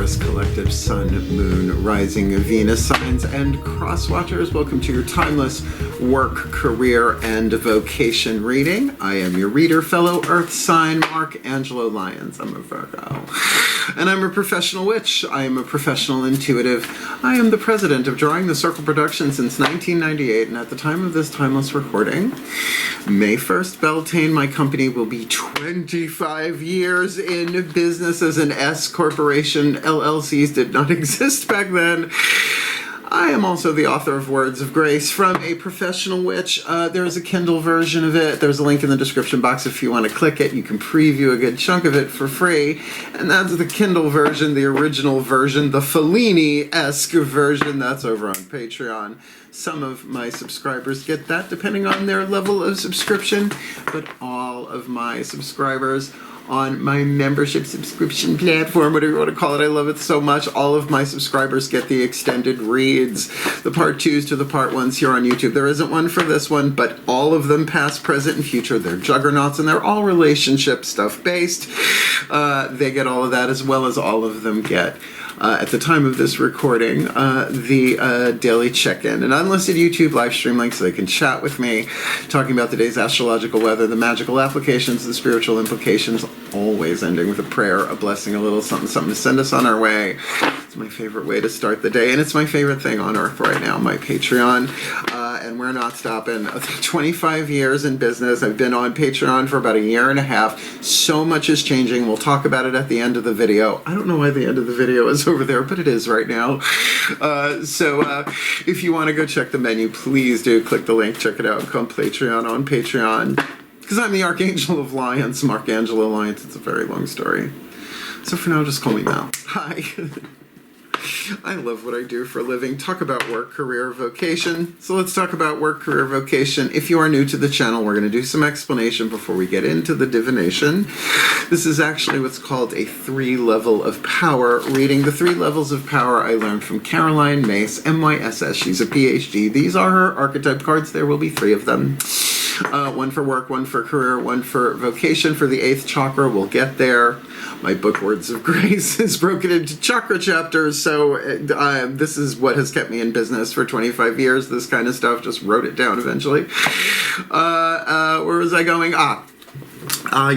Taurus collective Sun, Moon, Rising, Venus signs, and cross-watchers. Welcome to your timeless work, career, and vocation reading. I am your reader, fellow Earth sign, Mark Angelo Lyons. I'm a Virgo. And I'm a professional witch. I am a professional intuitive. I am the president of Drawing the Circle Productions since 1998, and at the time of this timeless recording, May 1st, Beltane, my company, will be 25 years in business as an S corporation. LLCs did not exist back then. I am also the author of Words of Grace from a Professional Witch. There's a Kindle version of it. There's a link in the description box if you want to click it. You can preview a good chunk of it for free. And that's the Kindle version, the original version, the Fellini-esque version. That's over on Patreon. Some of my subscribers get that depending on their level of subscription, but all of my subscribers on my membership subscription platform, whatever you want to call it, I love it so much. All of my subscribers get the extended reads, the part 2s to the part 1s here on YouTube. There isn't one for this one, but all of them, past, present, and future, they're juggernauts, and they're all relationship stuff based. They get all of that, as well as all of them get, at the time of this recording, the daily check-in, an unlisted YouTube live stream link so they can chat with me, talking about the day's astrological weather, the magical applications, the spiritual implications, always ending with a prayer, a blessing, a little something, something to send us on our way. It's my favorite way to start the day, and it's my favorite thing on earth right now, my Patreon, and we're not stopping. 25 years in business. I've been on Patreon for about a year and a half. So much is changing. We'll talk about it at the end of the video. I don't know why the end of the video is over there, but it is right now. So if you want to go check the menu, please do click the link, check it out, come Patreon on Patreon. Because I'm the Archangel of Lions, Mark Angelo Lyons. It's a very long story. So for now, just call me Mal. Hi. I love what I do for a living. Talk about work, career, vocation. So let's talk about work, career, vocation. If you are new to the channel, we're going to do some explanation before we get into the divination. This is actually what's called a 3-level of power reading. The 3 levels of power I learned from Caroline Myss, MYSS. She's a PhD. These are her archetype cards. There will be 3 of them. One for work, one for career, one for vocation. For the 8th chakra, we'll get there. My book, Words of Grace, is broken into chakra chapters, so this is what has kept me in business for 25 years, this kind of stuff. Just wrote it down eventually. Where was I going?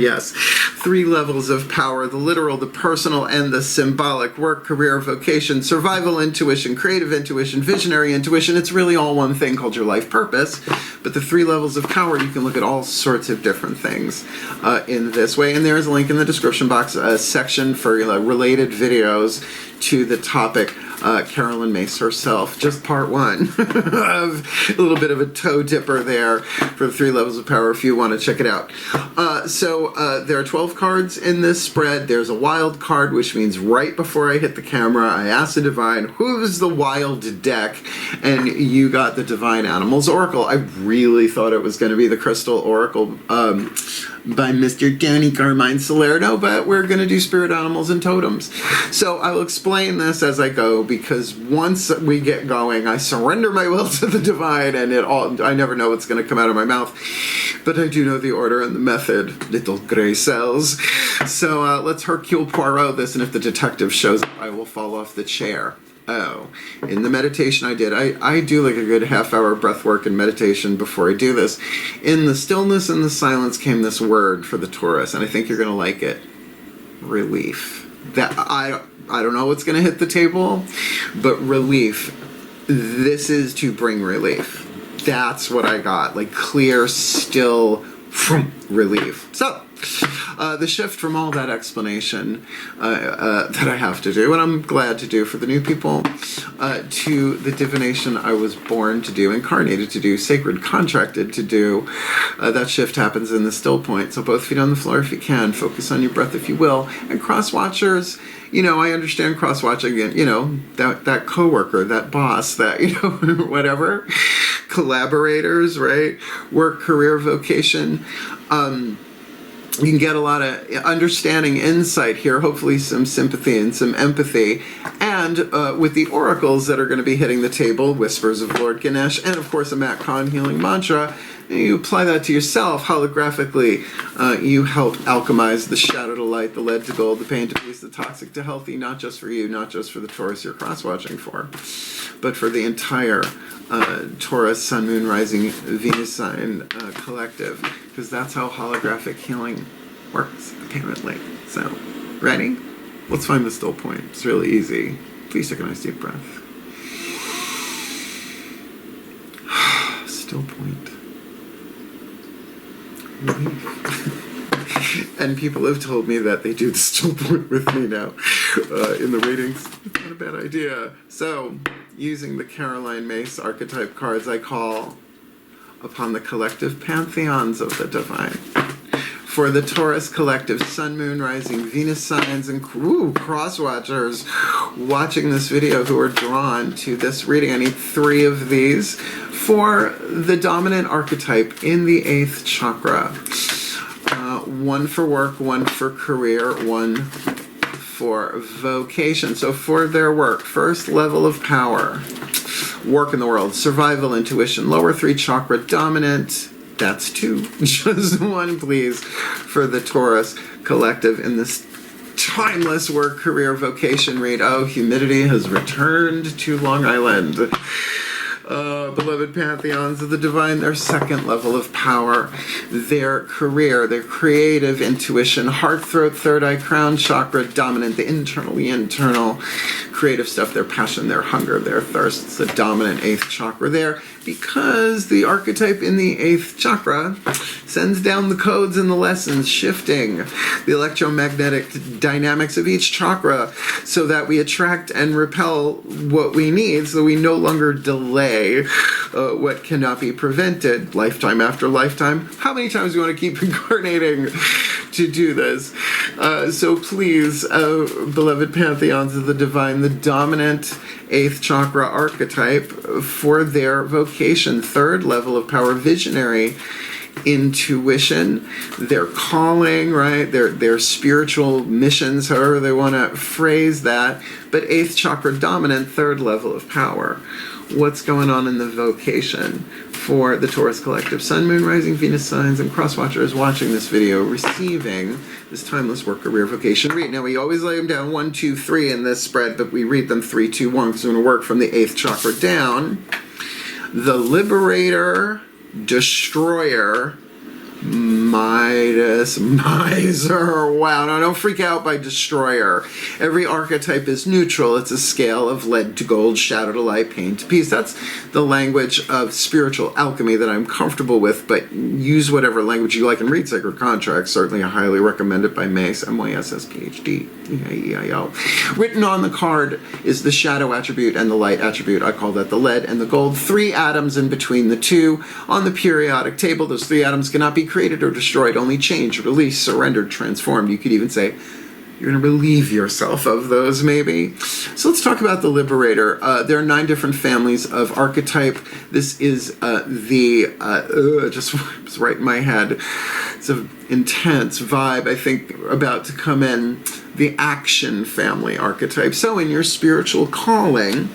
Yes. 3 levels of power, the literal, the personal, and the symbolic. Work, career, vocation, survival intuition, creative intuition, visionary intuition. It's really all one thing called your life purpose. But the 3 levels of power, you can look at all sorts of different things in this way. And there's a link in the description box, a section for related videos to the topic. Caroline Myss herself, just part 1 of a little bit of a toe dipper there for the 3 levels of power if you want to check it out. So there are 12 cards in this spread. There's a wild card, which means right before I hit the camera, I asked the divine, who's the wild deck? And you got the Divine Animals Oracle. I really thought it was going to be the Crystal Oracle by Mr. Danny Carmine Salerno, but we're going to do spirit animals and totems. So I will explain this as I go, because once we get going, I surrender my will to the divine, and I never know what's going to come out of my mouth, but I do know the order and the method, little gray cells. So let's Hercule Poirot this, and if the detective shows up, I will fall off the chair. In the meditation I did, I do like a good half-hour breath work and meditation before I do this. In the stillness and the silence came this word for the Taurus, and I think you're going to like it. Relief. That I don't know what's going to hit the table, but relief. This is to bring relief. That's what I got. Like clear, still relief. So the shift from all that explanation that I have to do, and I'm glad to do for the new people, to the divination I was born to do, incarnated to do, sacred contracted to do. That shift happens in the still point. So both feet on the floor if you can. Focus on your breath if you will. And cross-watchers, you know, I understand cross-watching, and, you know, that coworker, that boss, that, you know, whatever. Collaborators, right? Work, career, vocation. you can get a lot of understanding, insight here, hopefully some sympathy and some empathy. And with the oracles that are going to be hitting the table, Whispers of Lord Ganesha, and of course a Matt Kahn healing mantra, you apply that to yourself holographically. You help alchemize the shadow to light, the lead to gold, the pain to peace, the toxic to healthy, not just for you, not just for the Taurus you're cross-watching for, but for the entire Taurus Sun, Moon, Rising, Venus sign collective, because that's how holographic healing works, apparently. So, ready? Let's find the still point. It's really easy. Please take a nice deep breath. Still point. And people have told me that they do the still point with me now in the readings. It's not a bad idea. So, using the Caroline Mace archetype cards, I call upon the collective pantheons of the divine. For the Taurus collective Sun, Moon, Rising, Venus signs, and cross-watchers watching this video who are drawn to this reading, I need 3 of these. For the dominant archetype in the 8th chakra, 1 for work, 1 for career, 1 for vocation. So for their work, first level of power, work in the world, survival, intuition, lower 3 chakra, dominant. That's 2. Just 1, please, for the Taurus collective in this timeless work, career, vocation read. Oh, humidity has returned to Long Island. Beloved pantheons of the divine, their second level of power, their career, their creative intuition, heart, throat, third eye, crown chakra, dominant, the internal creative stuff, their passion, their hunger, their thirst. It's the dominant 8th chakra there, because the archetype in the 8th chakra sends down the codes and the lessons, shifting the electromagnetic dynamics of each chakra so that we attract and repel what we need, so we no longer delay what cannot be prevented, lifetime after lifetime. How many times do you want to keep incarnating to do this? So please, beloved pantheons of the divine, the dominant 8th chakra archetype for their vocation, 3rd level of power, visionary intuition, their calling, right? Their spiritual missions, however they want to phrase that, but 8th chakra dominant, 3rd level of power. What's going on in the vocation for the Taurus collective? Sun, Moon, Rising, Venus signs, and cross-watchers watching this video, receiving this timeless work, career, vocation read. Now, we always lay them down 1, 2, 3 in this spread, but we read them 3, 2, 1, because we're going to work from the 8th chakra down. The Liberator, Destroyer, Midas, Miser. Wow, no, don't freak out by Destroyer. Every archetype is neutral. It's a scale of lead to gold, shadow to light, pain to peace. That's the language of spiritual alchemy that I'm comfortable with, but use whatever language you like and read Sacred Contracts. Certainly, I highly recommend it by Mace, M-Y-S-S, Ph-D, E-I-E-I-O. Written on the card is the shadow attribute and the light attribute. I call that the lead and the gold. 3 atoms in between the 2. On the periodic table, those 3 atoms cannot be created or destroyed, only changed, released, surrendered, transformed. You could even say you're going to relieve yourself of those, maybe. So let's talk about the Liberator. There are 9 different families of archetype. This is just was right in my head. It's an intense vibe, I think, about to come in. The action family archetype. So in your spiritual calling,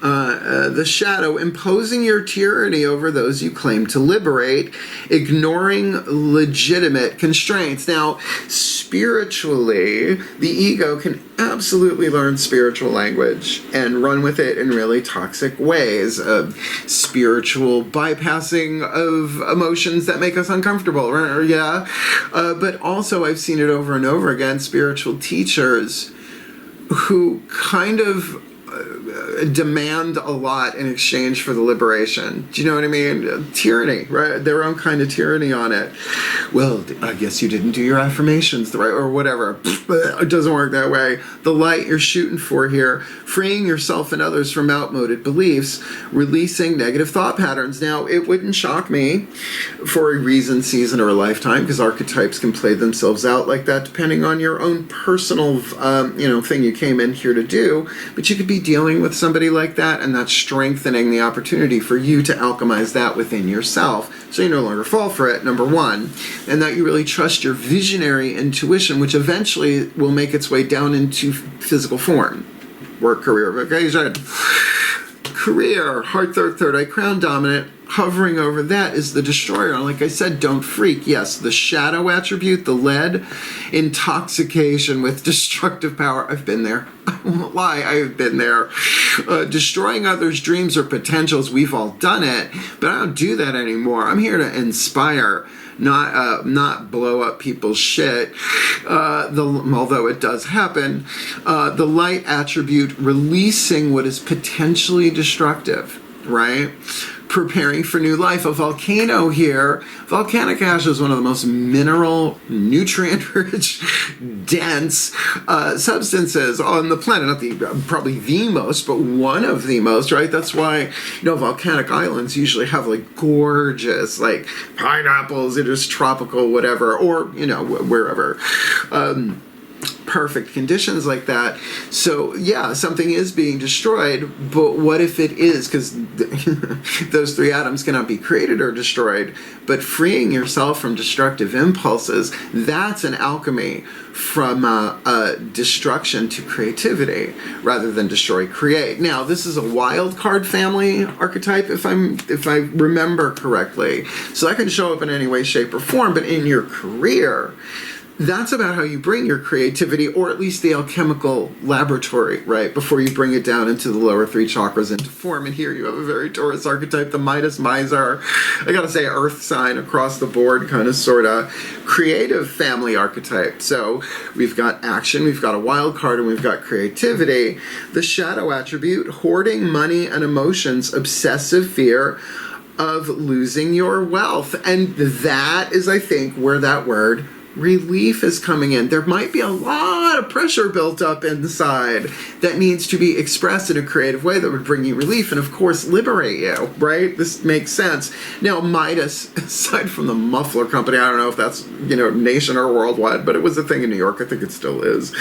the shadow, imposing your tyranny over those you claim to liberate, ignoring legitimate constraints. Now, spiritually, the ego can absolutely learn spiritual language and run with it in really toxic ways. Spiritual bypassing of emotions that make us uncomfortable, right? Yeah. But also, I've seen it over and over again, spiritual teachers who kind of demand a lot in exchange for the liberation. Do you know what I mean? Tyranny, right? Their own kind of tyranny on it. Well, I guess you didn't do your affirmations the right, or whatever. It doesn't work that way. The light you're shooting for here, freeing yourself and others from outmoded beliefs, releasing negative thought patterns. Now, it wouldn't shock me for a reason, season, or a lifetime, because archetypes can play themselves out like that depending on your own personal, thing you came in here to do. But you could be dealing with somebody like that, and that's strengthening the opportunity for you to alchemize that within yourself so you no longer fall for it, number one, and that you really trust your visionary intuition, which eventually will make its way down into physical form. Work, career, vocation. Career, heart, third eye, crown dominant. Hovering over that is the destroyer. Like I said, don't freak. Yes, the shadow attribute, the lead, intoxication with destructive power. I've been there. I won't lie, I've been there. Destroying others' dreams or potentials, we've all done it, but I don't do that anymore. I'm here to inspire, not blow up people's shit, although it does happen. The light attribute, releasing what is potentially destructive, right? Preparing for new life. A volcano here. Volcanic ash is one of the most mineral, nutrient-rich, dense substances on the planet. Not probably the most, but one of the most, right? That's why, volcanic islands usually have like gorgeous, like pineapples, it is tropical, whatever, or, wherever. Perfect conditions like that. So yeah, something is being destroyed, but what if it is? Because those three atoms cannot be created or destroyed, but freeing yourself from destructive impulses, that's an alchemy from destruction to creativity rather than destroy, create. Now, this is a wild card family archetype, if I remember correctly. So that can show up in any way, shape, or form, but in your career, that's about how you bring your creativity, or at least the alchemical laboratory, right, before you bring it down into the lower three chakras into form. And here you have a very Taurus archetype, the Midas miser. I gotta say, earth sign across the board, kind of, sort of. Creative family archetype. So we've got action, we've got a wild card, and we've got creativity. The shadow attribute, hoarding money and emotions, obsessive fear of losing your wealth. And that is, I think, where that word relief is coming in. There might be a lot of pressure built up inside that needs to be expressed in a creative way that would bring you relief and, of course, liberate you, right? This makes sense. Now, Midas, aside from the muffler company, I don't know if that's, nation or worldwide, but it was a thing in New York. I think it still is.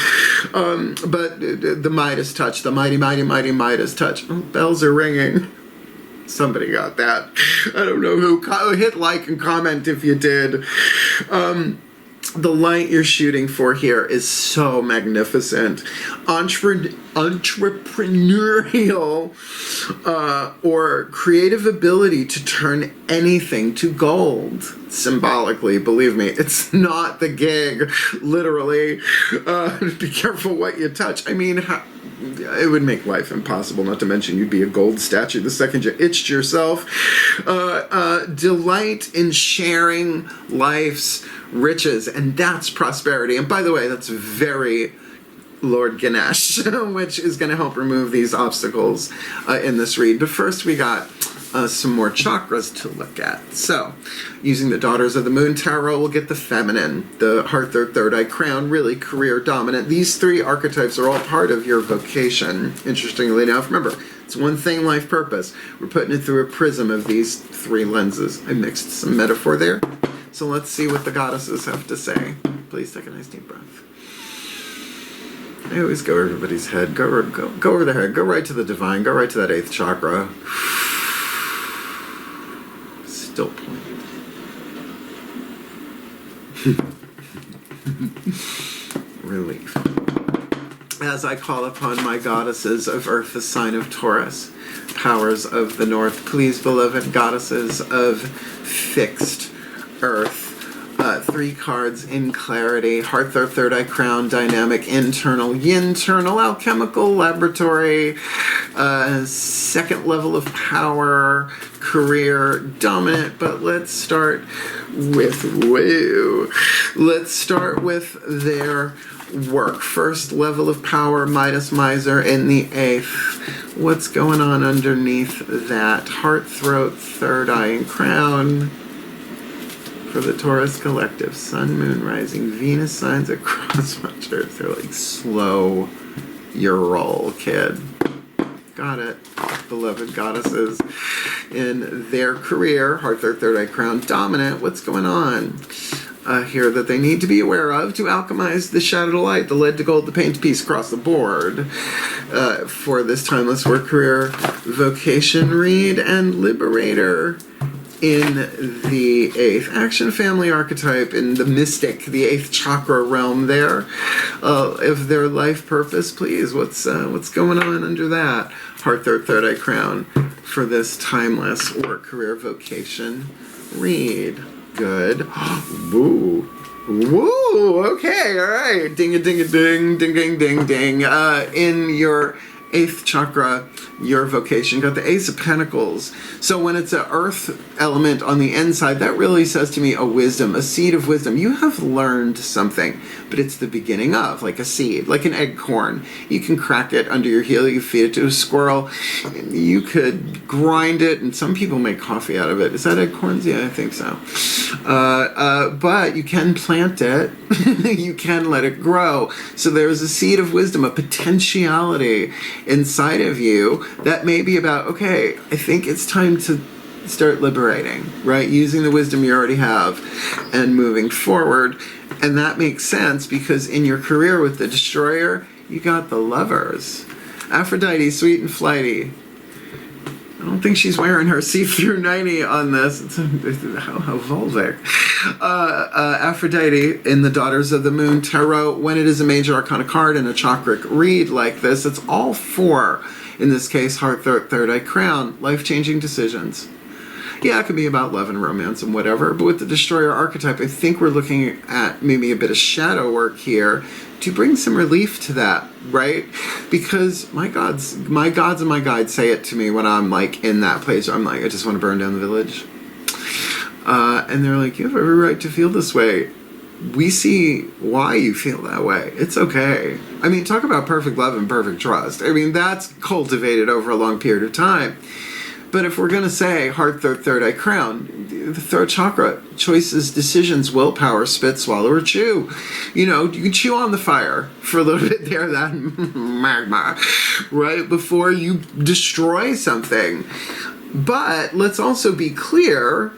But the Midas touch, the mighty, mighty, mighty Midas touch. Oh, bells are ringing. Somebody got that. I don't know who. Hit like and comment if you did. The light you're shooting for here is so magnificent. Entrepreneurial or creative ability to turn anything to gold. Symbolically, believe me, it's not the gig, literally. Be careful what you touch. I mean, it would make life impossible, not to mention you'd be a gold statue the second you itched yourself. Delight in sharing life's riches, and that's prosperity. And by the way, that's very Lord Ganesha, which is going to help remove these obstacles in this read. But first we got some more chakras to look at. So, using the Daughters of the Moon Tarot, we'll get the feminine, the heart, third eye, crown, really career dominant. These three archetypes are all part of your vocation, interestingly enough. Remember, it's one thing, life purpose. We're putting it through a prism of these three lenses. I mixed some metaphor there. So let's see what the goddesses have to say. Please take a nice deep breath. I always go over everybody's head. Go over their head. Go right to the divine. Go right to that 8th chakra. Still pointed. Relief. As I call upon my goddesses of earth, the sign of Taurus, powers of the north, please, beloved goddesses of fixed earth, 3 cards in clarity, heart, third eye, crown, dynamic, internal, yin-ternal, alchemical, laboratory, 2nd level of power, career, dominant. But let's start with let's start with their work. 1st level of power, Midas miser in the 8th. What's going on underneath that? Heart, throat, third eye, and crown. For the Taurus collective, Sun, Moon, Rising, Venus signs across watchers. They're like, slow your roll, kid. Got it. Beloved goddesses in their career, heart, third eye, crown, dominant. What's going on? here that they need to be aware of to alchemize the shadow to light, the lead to gold, the pain to peace across the board for this timeless work, career, vocation read. And Liberator in the 8th action family archetype, in the mystic, the 8th chakra realm there, of their life purpose, please. What's going on under that? Heart, third eye crown for this timeless work, career, vocation read. Good. Woo. Woo. Okay. All right. Ding a ding a ding. Ding ding ding ding. In your 8th chakra, your vocation, got the Ace of Pentacles. So when it's an earth element on the inside, that really says to me a wisdom, a seed of wisdom. You have learned something, but it's the beginning of, like a seed, like an acorn. You can crack it under your heel, you feed it to a squirrel, you could grind it, and some people make coffee out of it. Is that acorns? Yeah, I think so. But you can plant it, you can let it grow. So there's a seed of wisdom, a potentiality inside of you that may be about, okay, I think it's time to start liberating, right? Using the wisdom you already have and moving forward. And that makes sense because in your career with the Destroyer, you got the Lovers. Aphrodite, sweet and flighty. I don't think she's wearing her see-through 90 on this. How vulvic. Aphrodite in the Daughters of the Moon Tarot, when it is a major arcana card and a chakric read like this, it's all 4. In this case, heart, third eye crown, life-changing decisions. Yeah, it could be about love and romance and whatever, but with the Destroyer archetype, I think we're looking at maybe a bit of shadow work here to bring some relief to that, right? Because my gods and my guides say it to me when I'm like in that place where I'm like, I just want to burn down the village. And they're like, you have every right to feel this way. We see why you feel that way. It's okay. I mean, talk about perfect love and perfect trust. I mean, that's cultivated over a long period of time. But if we're going to say heart, third eye crown, the third chakra, choices, decisions, willpower, spit, swallow, or chew. You know, you can chew on the fire for a little bit there, that magma, right, before you destroy something. But let's also be clear,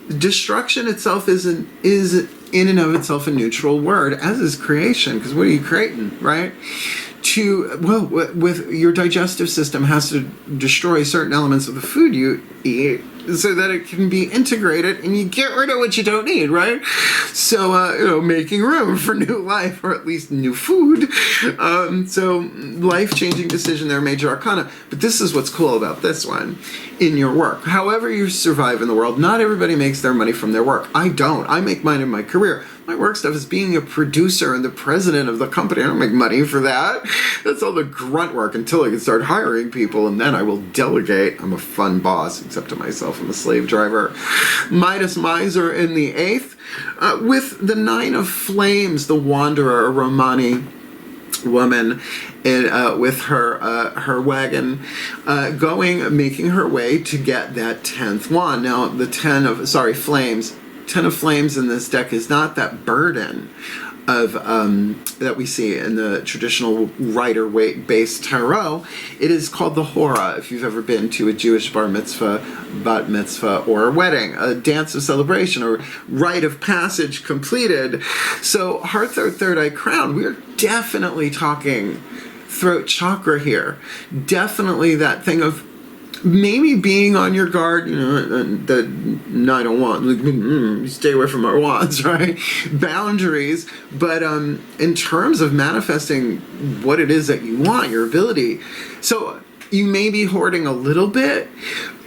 destruction itself is in and of itself a neutral word, as is creation, because what are you creating, right? With your digestive system has to destroy certain elements of the food you eat so that it can be integrated and you get rid of what you don't need, right? So, making room for new life, or at least new food. So life-changing decision there, major arcana. But this is what's cool about this one. In your work, however you survive in the world, not everybody makes their money from their work. I don't. I make mine in my career. My work stuff is being a producer and the president of the company. I don't make money for that. That's all the grunt work until I can start hiring people, and then I will delegate. I'm a fun boss, except to myself. I'm a slave driver. Midas Miser in the 8th. With the 9 of Flames, the Wanderer, a Romani woman with her wagon making her way to get that 10th wand. Now, the 10 of Flames in this deck is not that burden of that we see in the traditional Rider-Waite-based tarot. It is called the Hora, if you've ever been to a Jewish bar mitzvah, bat mitzvah, or a wedding, a dance of celebration or rite of passage completed. So heart, third eye crown, we're definitely talking throat chakra here. Definitely that thing of maybe being on your guard, the Knight of Wands, stay away from our wands, right? Boundaries, but in terms of manifesting what it is that you want, your ability. So you may be hoarding a little bit,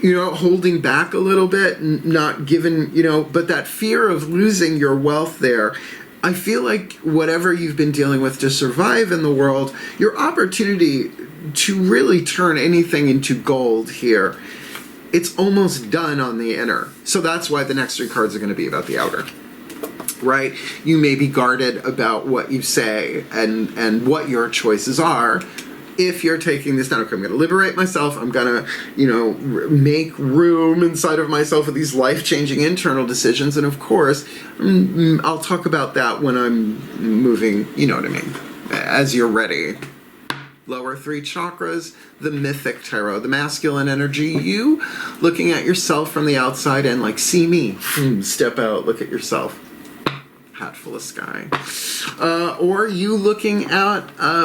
holding back a little bit, not giving, but that fear of losing your wealth there, I feel like whatever you've been dealing with to survive in the world, your opportunity to really turn anything into gold here, it's almost done on the inner. So that's why the next 3 cards are going to be about the outer, right? You may be guarded about what you say and what your choices are. If you're taking this down, okay, I'm going to liberate myself. I'm going to, make room inside of myself with these life-changing internal decisions. And of course, I'll talk about that when I'm moving, you know what I mean, as you're ready. Lower 3 chakras, the mythic tarot, the masculine energy, you looking at yourself from the outside and like, see me, step out, look at yourself. full of sky. Or you looking at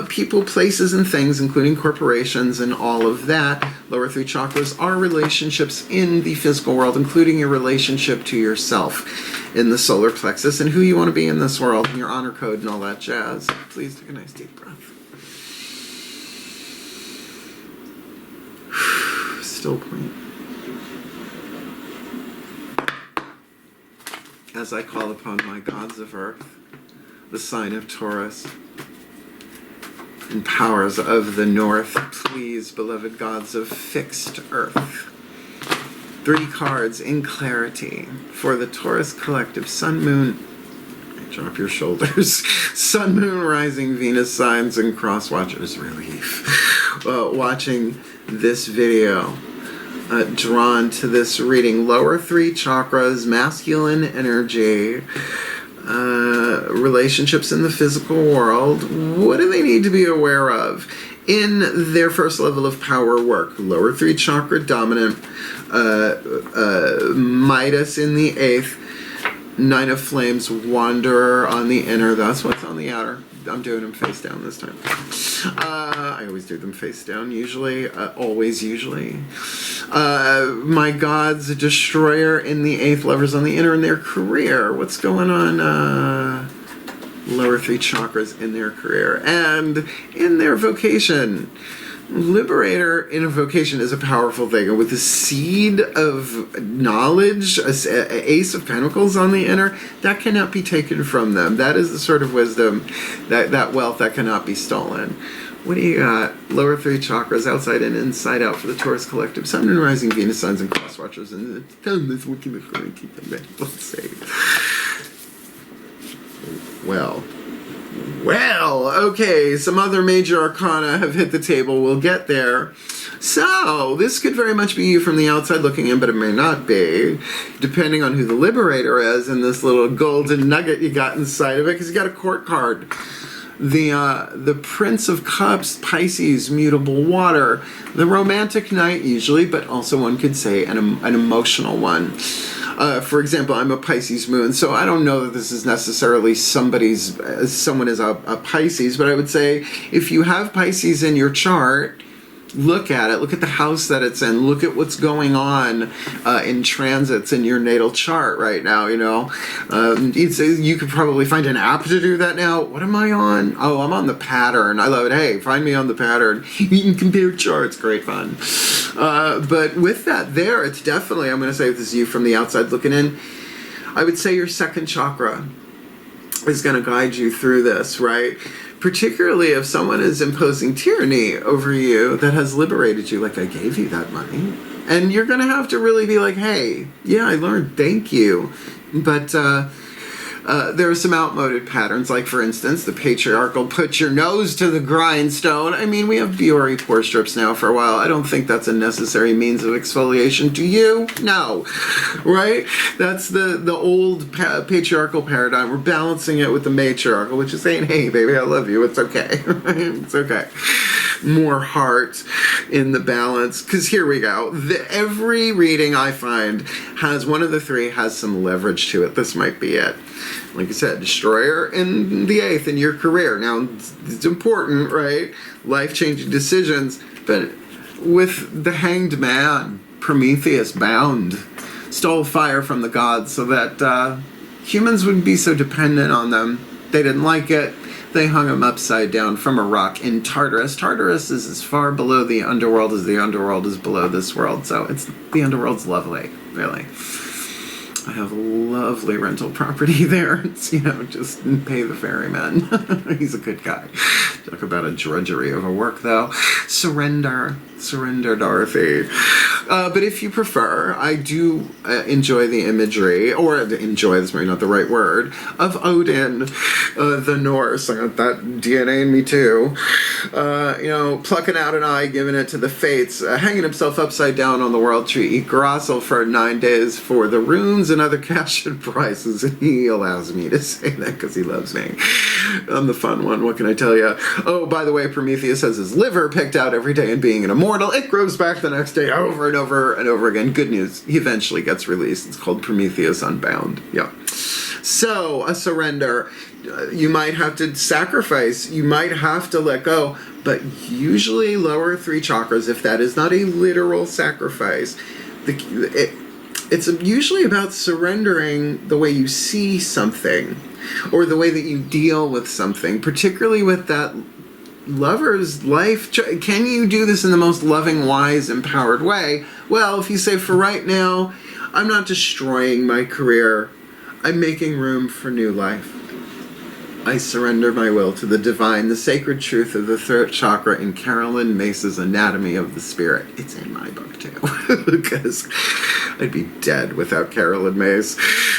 people, places, and things, including corporations and all of that. Lower three chakras are relationships in the physical world, including your relationship to yourself in the solar plexus and who you want to be in this world and your honor code and all that jazz. Please take a nice deep breath. Still point. As I call upon my gods of earth, the sign of Taurus, and powers of the north, please, beloved gods of fixed earth. 3 cards in clarity for the Taurus collective. Sun, Moon, drop your shoulders. Sun, Moon, Rising, Venus signs, and cross watchers relief. Watching this video, drawn to this reading. Lower 3 chakras, masculine energy, relationships in the physical world. What do they need to be aware of in their first level of power work? Lower 3 chakra dominant, Midas in the 8th, 9 of Flames, Wanderer on the inner. That's what's on the outer. I'm doing them face down this time. I always do them face down, usually. Always, usually. My gods, Destroyer in the 8th, Lovers on the inner in their career. What's going on? Lower 3 chakras in their career. And in their vocation. Liberator in a vocation is a powerful thing. And with the seed of knowledge, Ace of Pentacles on the inner, that cannot be taken from them. That is the sort of wisdom, that wealth that cannot be stolen. What do you got? Lower 3 chakras, outside and inside out for the Taurus collective. Sun and Rising, Venus signs, and cross watchers. And this we can keep them back. Let's see. Well, okay, some other major arcana have hit the table. We'll get there. So, this could very much be you from the outside looking in, but it may not be, depending on who the Liberator is and this little golden nugget you got inside of it, because you got a court card. The Prince of Cups, Pisces, mutable water, the romantic knight usually, but also one could say an emotional one. For example, I'm a Pisces moon, so I don't know that this is necessarily someone is a Pisces, but I would say if you have Pisces in your chart, look at it. Look at the house that it's in. Look at what's going on in transits in your natal chart right now, you know. You could probably find an app to do that now. What am I on? Oh, I'm on the pattern. I love it. Hey, find me on the pattern. You can compare charts. Great fun. But with that there, it's definitely, I'm going to say this is you from the outside looking in, I would say your second chakra is going to guide you through this, right? Particularly if someone is imposing tyranny over you that has liberated you, like I gave you that money. And you're going to have to really be like, hey, yeah, I learned, thank you. But there are some outmoded patterns, like for instance, the patriarchal put your nose to the grindstone. I mean, we have Biore pore strips now for a while. I don't think that's a necessary means of exfoliation. Do you? No. Right? That's the old patriarchal paradigm. We're balancing it with the matriarchal, which is saying, hey, baby, I love you. It's okay. It's okay. More heart in the balance. Because here we go. Every reading I find has one of the 3 has some leverage to it. This might be it. Like I said, Destroyer in the 8th in your career. Now, it's important, right? Life-changing decisions. But with the Hanged Man, Prometheus bound, stole fire from the gods so that humans wouldn't be so dependent on them. They didn't like it. They hung him upside down from a rock in Tartarus. Tartarus is as far below the underworld as the underworld is below this world. So the underworld's lovely, really. I have lovely rental property there. It's, just pay the ferryman. He's a good guy. Talk about a drudgery of a work, though. Surrender, Dorothy. But if you prefer, I do enjoy the imagery, or enjoy, that's maybe not the right word, of Odin, the Norse. I got that DNA in me, too. Plucking out an eye, giving it to the fates, hanging himself upside down on the world tree, Yggdrasil for 9 days for the runes and other cash and prizes, and he allows me to say that because he loves me. I'm the fun one, what can I tell you? Oh, by the way, Prometheus has his liver picked out every day, and being an immortal, it grows back the next day over and over and over again. Good news, he eventually gets released. It's called Prometheus Unbound. Yeah. So, a surrender. You might have to sacrifice. You might have to let go. But usually lower 3 chakras, if that is not a literal sacrifice, it's usually about surrendering the way you see something or the way that you deal with something, particularly with that lover's life. Can you do this in the most loving, wise, empowered way? Well, if you say, for right now, I'm not destroying my career, I'm making room for new life. I surrender my will to the divine, the sacred truth of the throat chakra in Carolyn Mace's Anatomy of the Spirit. It's in my book too, because I'd be dead without Carolyn Mace.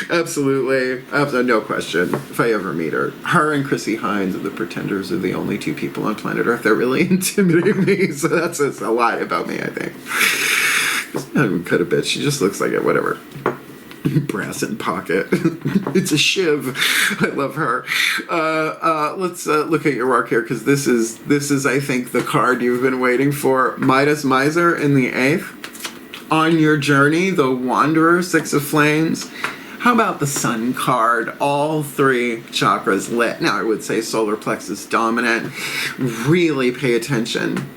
Absolutely. No question. If I ever meet her. Her and Chrissy Hines of The Pretenders are the only 2 people on planet Earth that really intimidate me. So that says a lot about me, I think. I'm cut a bitch. She just looks like it. Whatever. Brass in pocket. It's a shiv. I love her. Let's look at your arc here, because this is I think the card you've been waiting for. Midas Miser in the 8th. On your journey, the Wanderer, 6 of Flames. How about the Sun card? All 3 chakras lit. Now I would say solar plexus dominant. Really pay attention.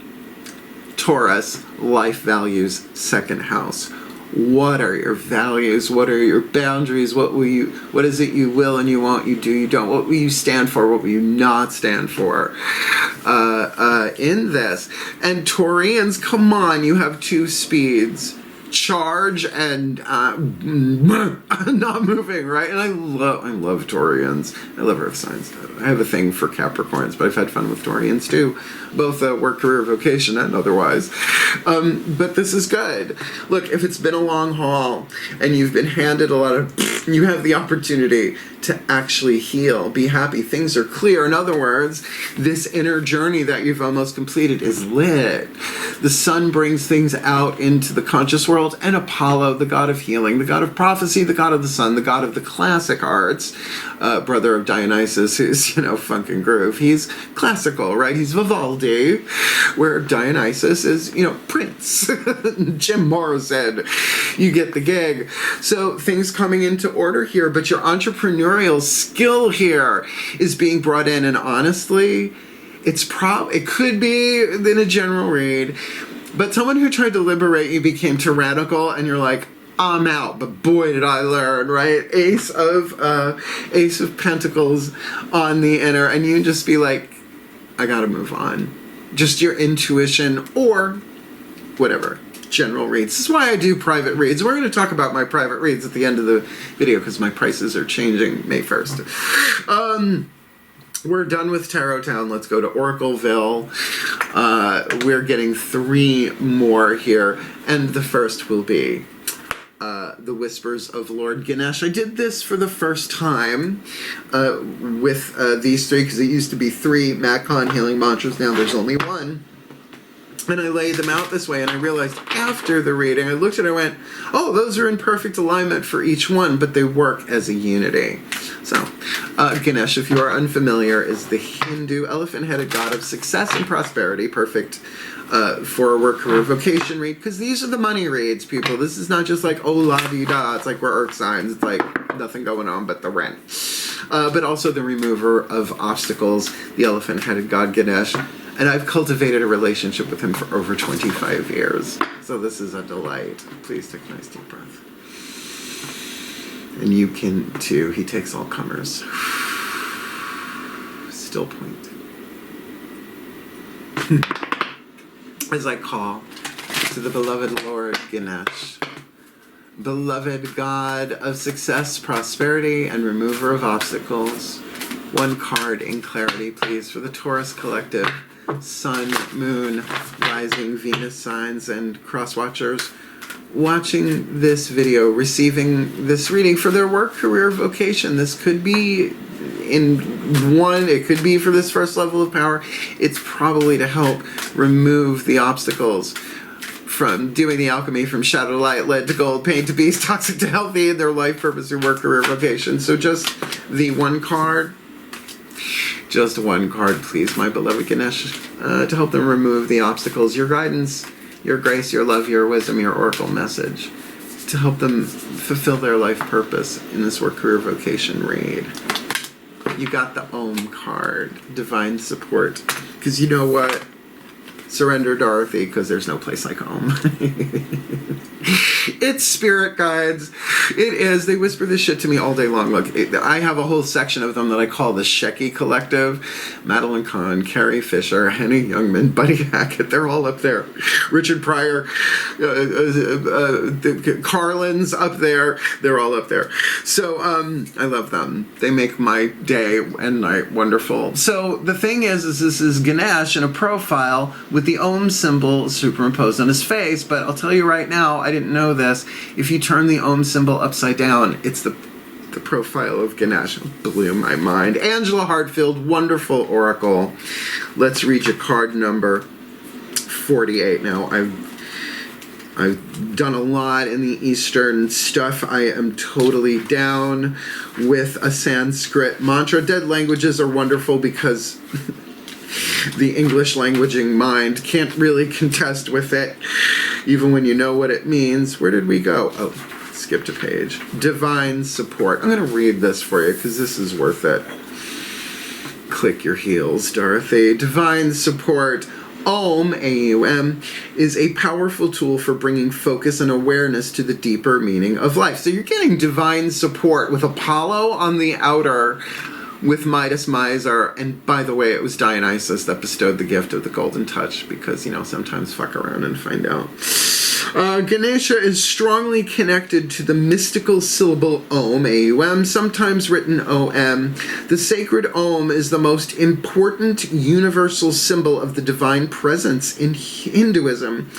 Taurus, life values, 2nd house. What are your values? What are your boundaries? What is it you will and you won't, you do, you don't? What will you stand for? What will you not stand for? In this. And Taurians, come on, you have 2 speeds. Charge and not moving, right? And I love Taurians. I love Earth signs. I have a thing for Capricorns, but I've had fun with Taurians too, both work, career, vocation, and otherwise. But this is good. Look, if it's been a long haul and you've been handed a lot of, you have the opportunity to actually heal, be happy. Things are clear. In other words, this inner journey that you've almost completed is lit. The sun brings things out into the conscious world, and Apollo, the god of healing, the god of prophecy, the god of the sun, the god of the classic arts, brother of Dionysus, who's, funk and groove. He's classical, right? He's Vivaldi, where Dionysus is, Prince. Jim Morrow said, you get the gig. So things coming into order here, but your entrepreneurial skill here is being brought in, and honestly, it could be in a general read, but someone who tried to liberate you became tyrannical, and you're like, I'm out, but boy did I learn, right? Ace of Pentacles on the inner, and you just be like, I gotta move on. Just your intuition or whatever. General reads. This is why I do private reads. We're going to talk about my private reads at the end of the video, because my prices are changing May 1st. We're done with Tarot Town. Let's go to Oracleville. We're getting 3 more here, and the first will be the Whispers of Lord Ganesha. I did this for the first time with these 3, because it used to be 3 MatCon healing mantras. Now there's only 1. And I laid them out this way, and I realized after the reading, I looked at it and I went, oh, those are in perfect alignment for each one, but they work as a unity. So, Ganesh, if you are unfamiliar, is the Hindu elephant-headed god of success and prosperity, perfect for a work-career-vocation read, because these are the money reads, people. This is not just like, oh, la-di-da, it's like we're earth signs. It's like nothing going on but the rent. But also the remover of obstacles, the elephant-headed god Ganesh. And I've cultivated a relationship with him for over 25 years. So this is a delight. Please take a nice deep breath. And you can too. He takes all comers. Still point. As I call to the beloved Lord Ganesh, beloved God of success, prosperity, and remover of obstacles. 1 card in clarity, please, for the Taurus Collective. Sun, Moon, Rising, Venus signs, and cross-watchers watching this video, receiving this reading for their work, career, vocation. This could be in one, it could be for this first level of power. It's probably to help remove the obstacles from doing the alchemy from shadow to light, lead to gold, pain to beast, toxic to healthy in their life, purpose, or work, career, vocation. So just the 1 card. Just 1 card, please, my beloved Ganesh, to help them remove the obstacles. Your guidance, your grace, your love, your wisdom, your oracle message. to help them fulfill their life purpose in this work, career, vocation read. You got the Om card, divine support. Because you know what? Surrender, Dorothy, because there's no place like home. It's spirit guides. It is. They whisper this shit to me all day long. Look, I have a whole section of them that I call the Shecky Collective. Madeline Kahn, Carrie Fisher, Henny Youngman, Buddy Hackett. They're all up there. Richard Pryor, Carlin's up there. They're all up there. So I love them. They make my day and night wonderful. So the thing is this is Ganesh in a profile with the Om symbol superimposed on his face. But I'll tell you right now, I didn't know this. If you turn the Om symbol upside down, it's the profile of Ganesh. It blew my mind. Angela Hartfield, wonderful oracle. Let's read you card number 48. Now, I've done a lot in the Eastern stuff. I am totally down with a Sanskrit mantra. Dead languages are wonderful because the English languaging mind can't really contest with it, even when you know what it means. Where did we go? Oh, skipped a page. Divine support. I'm going to read this for you because this is worth it. Click your heels, Dorothy. Divine support. Om, A-U-M, is a powerful tool for bringing focus and awareness to the deeper meaning of life. So you're getting divine support with Apollo on the outer, with Midas Miser, and by the way, it was Dionysus that bestowed the gift of the golden touch, because, you know, sometimes fuck around and find out. Ganesha is strongly connected to the mystical syllable Om, A-U-M, sometimes written O-M. The sacred Om is the most important universal symbol of the divine presence in Hinduism.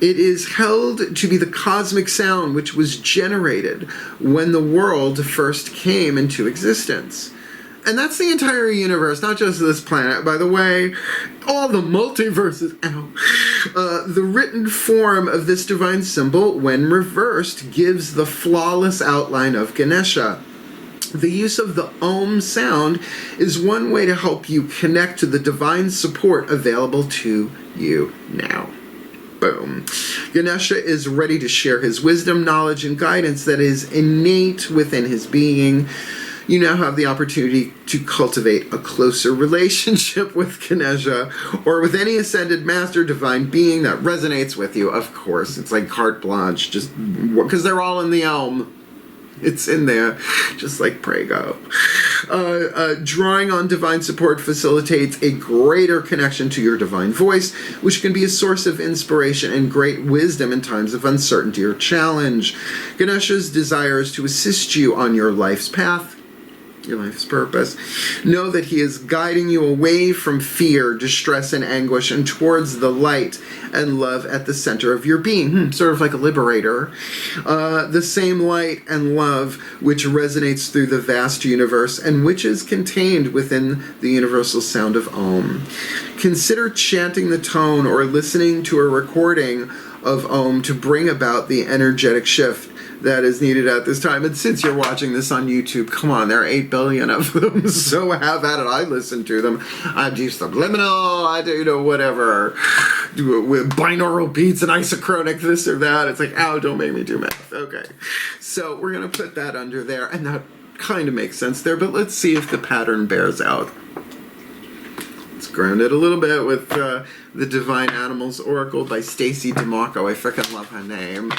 It is held to be the cosmic sound which was generated when the world first came into existence. And that's the entire universe, not just this planet. By the way, all the multiverses. The written form of this divine symbol, when reversed, gives the flawless outline of Ganesha. The use of the Om sound is one way to help you connect to the divine support available to you now. Boom. Ganesha is ready to share his wisdom, knowledge, and guidance that is innate within his being. You now have the opportunity to cultivate a closer relationship with Ganesha or with any ascended master divine being that resonates with you. Of course, it's like carte blanche, just because they're all in the Om. It's in there, just like Prego. Drawing on divine support facilitates a greater connection to your divine voice, which can be a source of inspiration and great wisdom in times of uncertainty or challenge. Ganesha's desire is to assist you on your life's path, your life's purpose. Know that he is guiding you away from fear, distress, and anguish and towards the light and love at the center of your being. Sort of like a liberator. The same light and love which resonates through the vast universe and which is contained within the universal sound of Om. Consider chanting the tone or listening to a recording of Om to bring about the energetic shift that is needed at this time. And since you're watching this on YouTube, come on, there are 8 billion of them, so have at it. I listen to them. I do subliminal, I do, whatever. Do it with binaural beats and isochronic this or that. It's like, ow, don't make me do math. Okay. So we're going to put that under there, and that kind of makes sense there, but let's see if the pattern bears out. Let's ground it a little bit with The Divine Animals Oracle by Stacy DeMarco. I freaking love her name.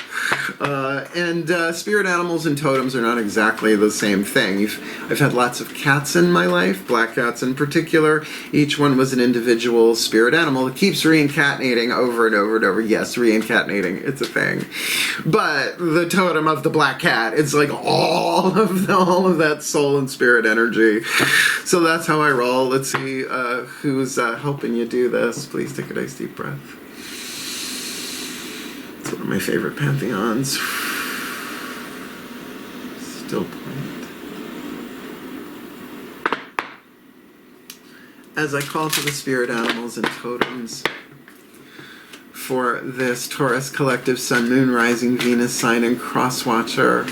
And spirit animals and totems are not exactly the same thing. I've had lots of cats in my life, black cats in particular. Each one was an individual spirit animal that keeps reincarnating over and over and over. Yes, reincarnating, it's a thing. But the totem of the black cat, it's like all of that soul and spirit energy. So that's how I roll. Let's see who's helping you do this. Please take a nice deep breath. It's one of my favorite pantheons. Still point. As I call to the spirit animals and totems for this Taurus collective Sun, Moon, Rising, Venus sign, and Crosswatcher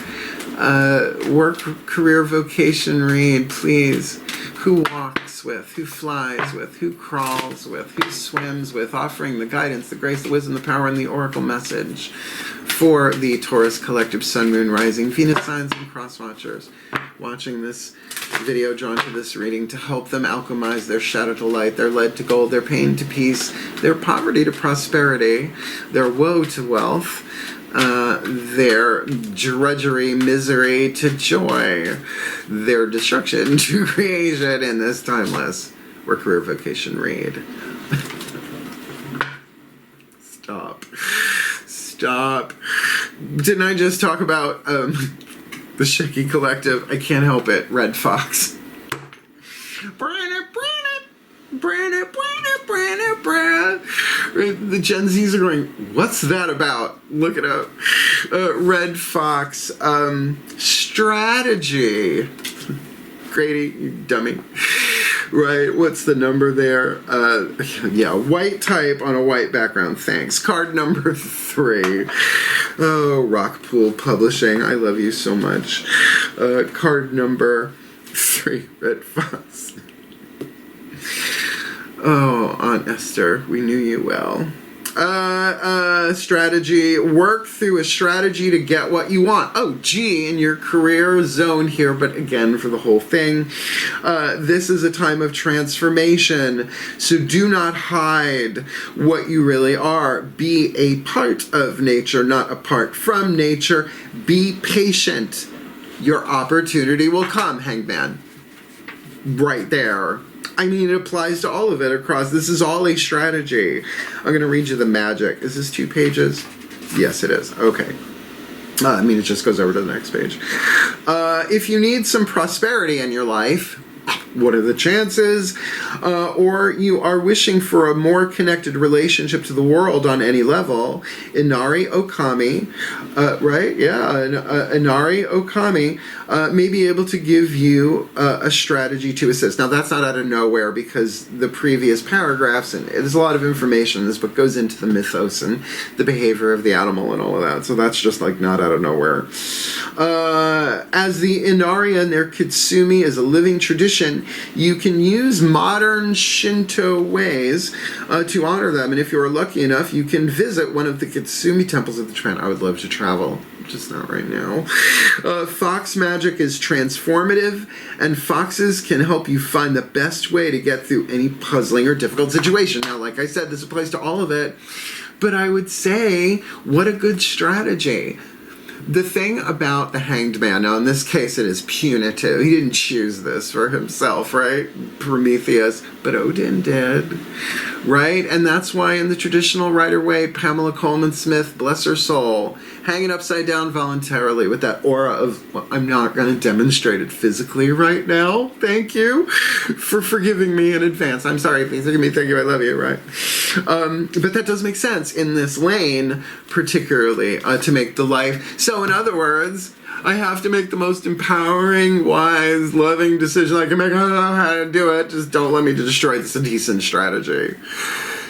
work, career, vocation read, please. who walks with, who flies with, who crawls with, who swims with, offering the guidance, the grace, the wisdom, the power, and the oracle message for the Taurus collective Sun, Moon, Rising, Venus signs, and cross watchers. Watching this video, drawn to this reading to help them alchemize their shadow to light, their lead to gold, their pain to peace, their poverty to prosperity, their woe to wealth, their drudgery, misery to joy, their destruction to creation in this timeless Work-Career-Vocation read. Stop. Didn't I just talk about the Shaky Collective? I can't help it. Red Fox. The Gen Zs are going, what's that about? Look it up. Red Fox. Strategy. Grady, you dummy. Right, what's the number there? Yeah, white type on a white background. Thanks. Card number 3. Oh, Rockpool Publishing. I love you so much. Card number 3. Red Fox. Oh, Aunt Esther, we knew you well. Strategy. Work through a strategy to get what you want. Oh, G in your career zone here, but again, for the whole thing, this is a time of transformation. So do not hide what you really are. Be a part of nature, not apart from nature. Be patient. Your opportunity will come, Hangman. Right there. I mean, it applies to all of it across. This is all a strategy. I'm going to read you the magic. Is this 2 pages? Yes, it is. Okay. I mean, it just goes over to the next page. If you need some prosperity in your life, what are the chances? Or you are wishing for a more connected relationship to the world on any level, Inari Okami, right? Yeah, Inari Okami may be able to give you a strategy to assist. Now, that's not out of nowhere, because the previous paragraphs, and there's a lot of information in this book, goes into the mythos and the behavior of the animal and all of that. So that's just like not out of nowhere. As the Inari and their Kitsumi is a living tradition, you can use modern Shinto ways to honor them. And if you are lucky enough, you can visit one of the Kitsumi temples of Japan. I would love to travel. Just not right now. Fox magic is transformative, and foxes can help you find the best way to get through any puzzling or difficult situation. Now, like I said, this applies to all of it, but I would say, what a good strategy. The thing about the Hanged Man, now in this case it is punitive. He didn't choose this for himself, right? Prometheus, but Odin did, right? And that's why in the traditional Rider Waite, Pamela Coleman Smith, bless her soul, hanging upside down voluntarily with that aura of, well, I'm not going to demonstrate it physically right now. Thank you for forgiving me in advance. I'm sorry, please forgive me. Thank you, I love you, right? But that does make sense in this lane, particularly to make the life. So in other words, I have to make the most empowering, wise, loving decision I can make. I don't know how to do it. Just don't let me destroy this. A decent strategy.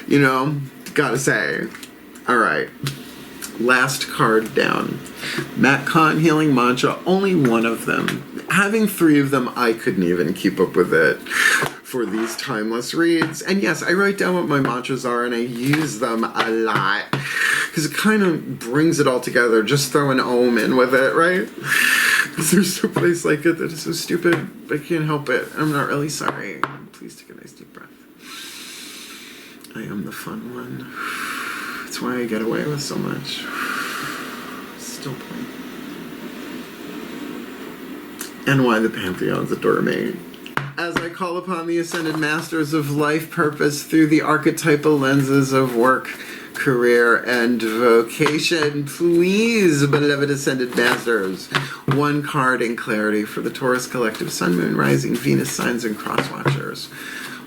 You know, gotta say. All right. Last card down. Matt Kahn Healing Mantra, only one of them. Having 3 of them, I couldn't even keep up with it for these timeless reads. And yes, I write down what my mantras are and I use them a lot because it kind of brings it all together. Just throw an Om in with it, right? Because there's no place like it that is so stupid, but I can't help it. I'm not really sorry. Please take a nice deep breath. I am the fun one. That's why I get away with so much. Still playing. And why the Pantheons adore me. As I call upon the Ascended Masters of Life Purpose through the archetypal lenses of work, career, and vocation, please, beloved Ascended Masters, 1 card in clarity for the Taurus Collective Sun, Moon, Rising, Venus signs, and cross watchers.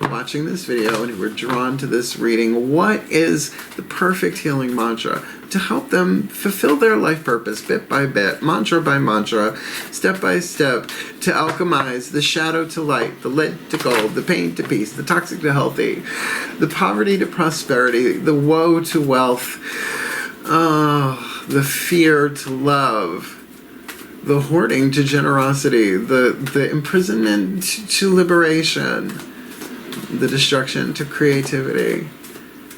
Watching this video and who are drawn to this reading, what is the perfect healing mantra to help them fulfill their life purpose bit by bit, mantra by mantra, step by step, to alchemize the shadow to light, the lead to gold, the pain to peace, the toxic to healthy, the poverty to prosperity, the woe to wealth, the fear to love, the hoarding to generosity, the imprisonment to liberation, the destruction to creativity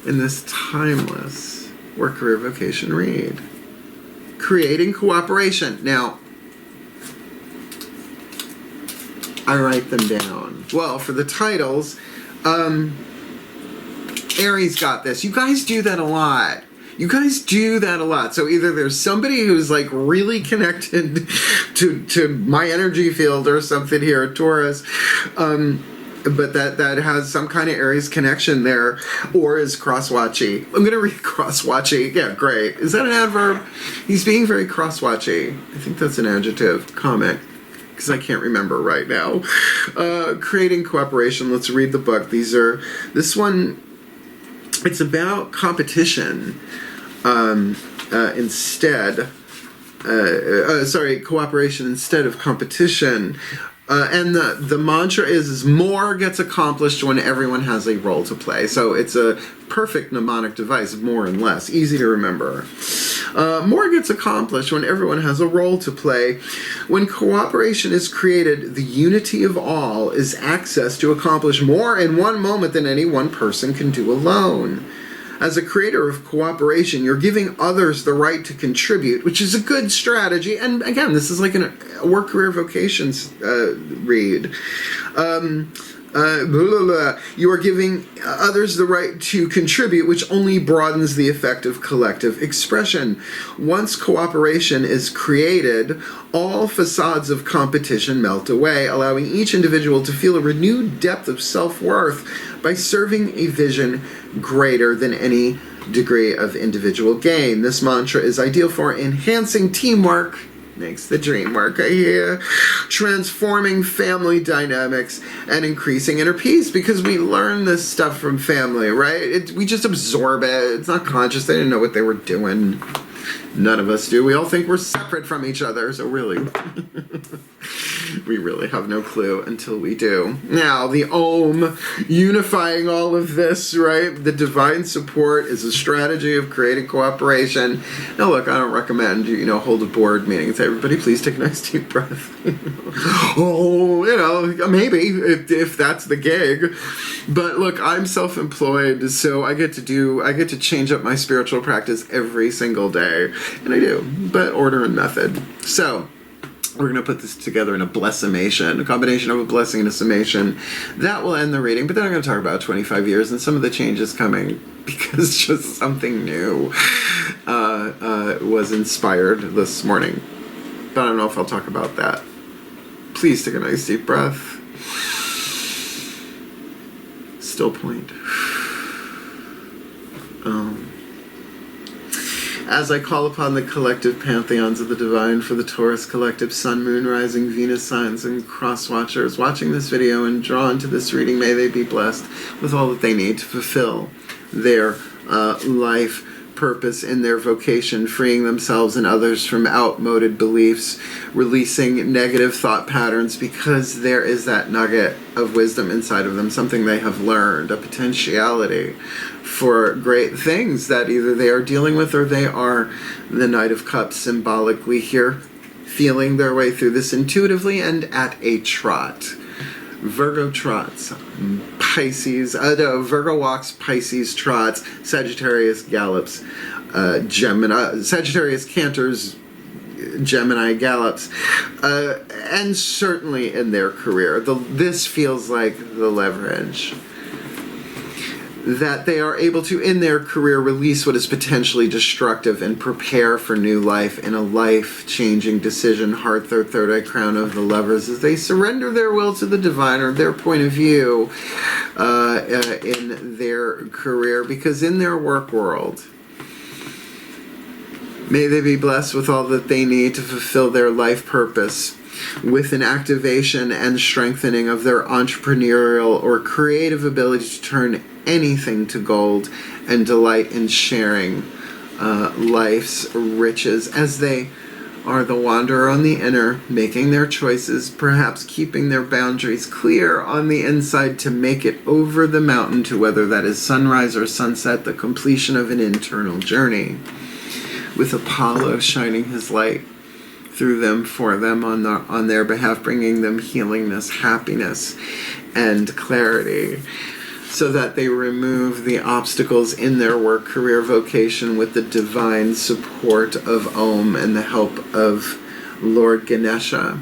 in this timeless Work-Career-Vocation read. Creating cooperation. Now, I write them down. Well, for the titles, Aries got this. You guys do that a lot. So either there's somebody who's like really connected to my energy field or something here at Taurus, but that has some kind of Aries connection there, or is crosswatchy. I'm going to read crosswatchy. Yeah, great. Is that an adverb? He's being very crosswatchy. I think that's an adjective. Comment, because I can't remember right now. Creating cooperation. Let's read the book. This one, it's about competition cooperation instead of competition. And the mantra is more gets accomplished when everyone has a role to play. So it's a perfect mnemonic device, more and less. Easy to remember. More gets accomplished when everyone has a role to play. When cooperation is created, the unity of all is access to accomplish more in one moment than any one person can do alone. As a creator of cooperation, you're giving others the right to contribute, which is a good strategy. And again, this is like a Work-Career-Vocations read. You are giving others the right to contribute, which only broadens the effect of collective expression. Once cooperation is created, all facades of competition melt away, allowing each individual to feel a renewed depth of self-worth by serving a vision greater than any degree of individual gain. This mantra is ideal for enhancing teamwork, makes the dream work, I hear, transforming family dynamics, and increasing inner peace, because we learn this stuff from family, right? We just absorb it. It's not conscious. They didn't know what they were doing. None of us do. We all think we're separate from each other, so really, we really have no clue until we do. Now, the Om, unifying all of this, right? The divine support is a strategy of creating cooperation. Now, look, I don't recommend you hold a board meeting and say, everybody, please take a nice deep breath. Maybe, if that's the gig. But look, I'm self-employed, so I get to change up my spiritual practice every single day. And I do, but order and method. So, we're going to put this together in a blessimation, a combination of a blessing and a summation. That will end the reading, but then I'm going to talk about 25 years and some of the changes coming, because just something new was inspired this morning. But I don't know if I'll talk about that. Please take a nice deep breath. Still point. As I call upon the collective pantheons of the divine for the Taurus collective Sun, Moon, Rising, Venus signs, and cross watchers watching this video and drawn to this reading, may they be blessed with all that they need to fulfill their life purpose in their vocation, freeing themselves and others from outmoded beliefs, releasing negative thought patterns, because there is that nugget of wisdom inside of them, something they have learned, a potentiality for great things that either they are dealing with or they are the Knight of Cups symbolically here, feeling their way through this intuitively and at a trot. Virgo trots, Virgo walks, Pisces trots, Sagittarius gallops, Sagittarius canters, Gemini gallops, and certainly in their career. This feels like the leverage that they are able to, in their career, release what is potentially destructive and prepare for new life in a life-changing decision. Heart, their third eye crown of the Lovers, as they surrender their will to the divine, or their point of view in their career, because in their work world, may they be blessed with all that they need to fulfill their life purpose, with an activation and strengthening of their entrepreneurial or creative ability to turn anything to gold and delight in sharing life's riches, as they are the wanderer on the inner, making their choices, perhaps keeping their boundaries clear on the inside to make it over the mountain to, whether that is sunrise or sunset, the completion of an internal journey, with Apollo shining his light through them, for them, on their behalf, bringing them healingness, happiness, and clarity, so that they remove the obstacles in their work, career, vocation with the divine support of Om and the help of Lord Ganesha,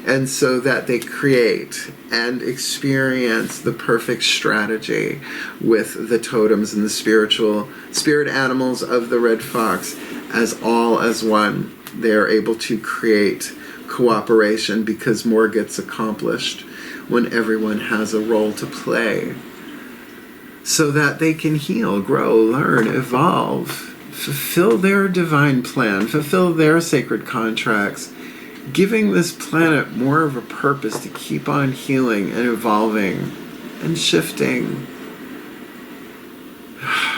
and so that they create and experience the perfect strategy with the totems and the spirit animals of the red fox as all as one. They are able to create cooperation because more gets accomplished when everyone has a role to play, so that they can heal, grow, learn, evolve, fulfill their divine plan, fulfill their sacred contracts, giving this planet more of a purpose to keep on healing and evolving and shifting.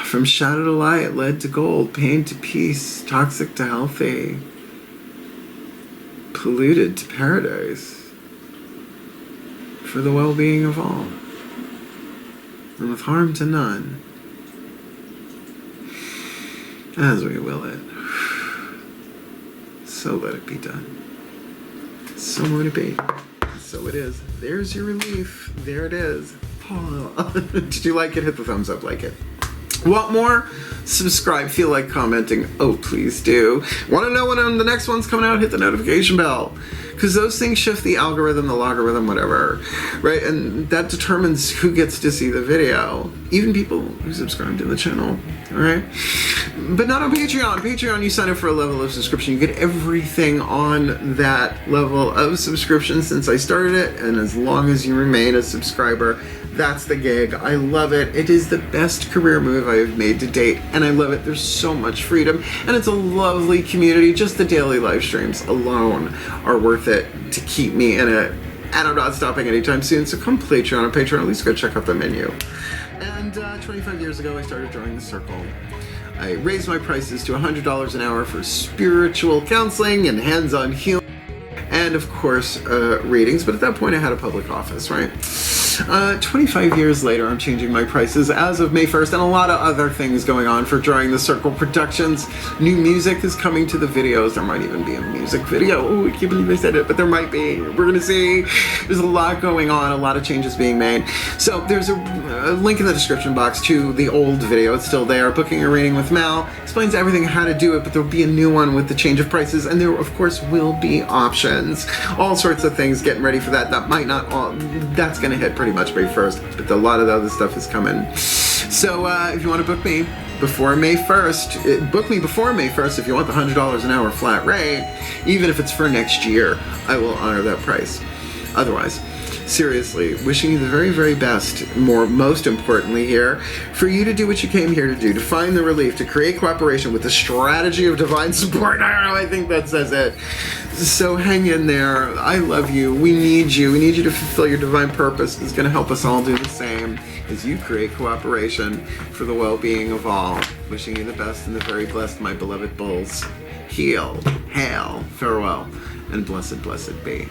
From shadow to light, lead to gold, pain to peace, toxic to healthy, polluted to paradise, for the well-being of all, and with harm to none, as we will it. So let it be done. So would it be. So it is. There's your relief. There it is. Oh. Did you like it? Hit the thumbs up, like it. Want more? Subscribe. Feel like commenting? Oh, please do. Want to know when the next one's coming out? Hit the notification bell. Because those things shift the algorithm, the logarithm, whatever. Right? And that determines who gets to see the video. Even people who subscribe to the channel. Alright? But not on Patreon. Patreon, you sign up for a level of subscription. You get everything on that level of subscription since I started it. And as long as you remain a subscriber, that's the gig. I love it. It is the best career move I have made to date, and I love it. There's so much freedom, and it's a lovely community. Just the daily live streams alone are worth it to keep me in it, and I'm not stopping anytime soon, so come Patreon. On Patreon, at least go check out the menu. And 25 years ago, I started drawing the circle. I raised my prices to $100 an hour for spiritual counseling and hands-on healing, and of course, readings, but at that point I had a public office, right? 25 years later, I'm changing my prices as of May 1st, and a lot of other things going on for Drawing the Circle Productions. New music is coming to the videos. There might even be a music video. Oh, I can't believe I said it, but there might be. We're gonna see. There's a lot going on, a lot of changes being made. So there's a link in the description box to the old video. It's still there. Booking a reading with Mal explains everything how to do it, but there'll be a new one with the change of prices, and there of course will be options. All sorts of things getting ready for that. That might not all, that's gonna hit pretty much May 1st, but a lot of the other stuff is coming. So if you want to book me before May 1st, book me before May 1st if you want the $100 an hour flat rate. Even if it's for next year, I will honor that price. Otherwise, seriously, wishing you the very, very best, most importantly here, for you to do what you came here to do, to find the relief, to create cooperation with the strategy of divine support. I don't know, I think that says it. So hang in there. I love you. We need you. We need you to fulfill your divine purpose. It's going to help us all do the same as you create cooperation for the well-being of all. Wishing you the best and the very blessed, my beloved bulls. Heal, hail, farewell, and blessed, blessed be.